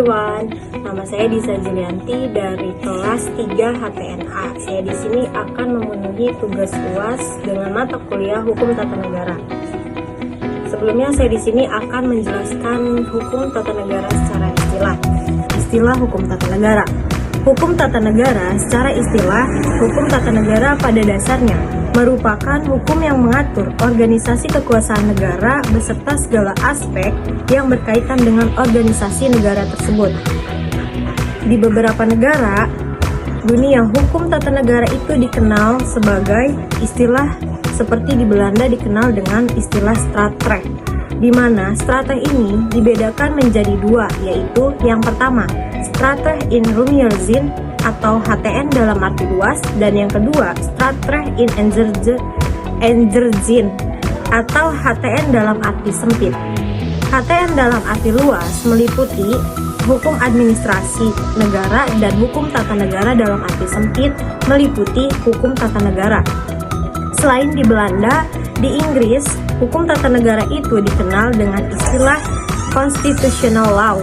everyone, nama saya Disa Julianti dari kelas 3 HTNA. Saya di sini akan memenuhi tugas UAS dengan mata kuliah Hukum Tata Negara. Sebelumnya saya di sini akan menjelaskan hukum tata negara secara istilah. Istilah hukum tata negara. Hukum tata negara secara istilah, hukum tata negara pada dasarnya merupakan hukum yang mengatur organisasi kekuasaan negara beserta segala aspek yang berkaitan dengan organisasi negara tersebut. Di beberapa negara, dunia hukum tata negara itu dikenal sebagai istilah seperti di Belanda dikenal dengan istilah strafrecht, di mana strafrecht ini dibedakan menjadi dua, yaitu yang pertama, strafrecht in ruimere zin atau HTN dalam arti luas, dan yang kedua, strafrecht in enger zin atau HTN dalam arti sempit. HTN dalam arti luas meliputi hukum administrasi negara dan hukum tata negara dalam arti sempit meliputi hukum tata negara. Selain di Belanda, di Inggris, hukum tata negara itu dikenal dengan istilah constitutional law.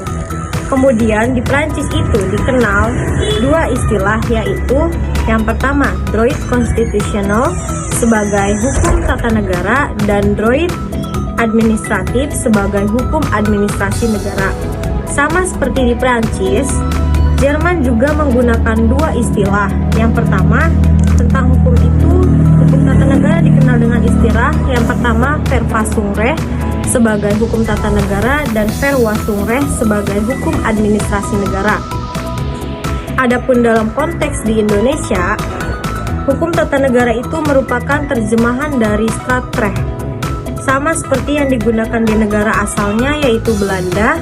Kemudian di Prancis itu dikenal dua istilah, yaitu yang pertama droit constitutionnel sebagai hukum tata negara dan droit administratif sebagai hukum administrasi negara. Sama seperti di Prancis, Jerman juga menggunakan dua istilah. Yang pertama tentang hukum itu, hukum tata negara dikenal dengan istilah yang pertama Verfassungsrecht sebagai hukum tata negara dan Verwaltungsrecht sebagai hukum administrasi negara. Adapun dalam konteks di Indonesia, hukum tata negara itu merupakan terjemahan dari strafrecht, sama seperti yang digunakan di negara asalnya yaitu Belanda,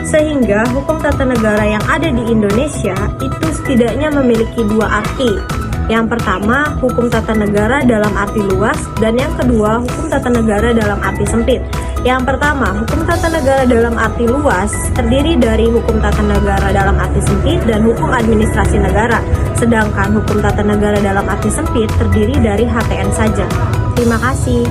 sehingga hukum tata negara yang ada di Indonesia itu setidaknya memiliki dua arti. Yang pertama, hukum tata negara dalam arti luas, dan yang kedua, hukum tata negara dalam arti sempit. Yang pertama, hukum tata negara dalam arti luas terdiri dari hukum tata negara dalam arti sempit dan hukum administrasi negara. Sedangkan hukum tata negara dalam arti sempit terdiri dari HTN saja. Terima kasih.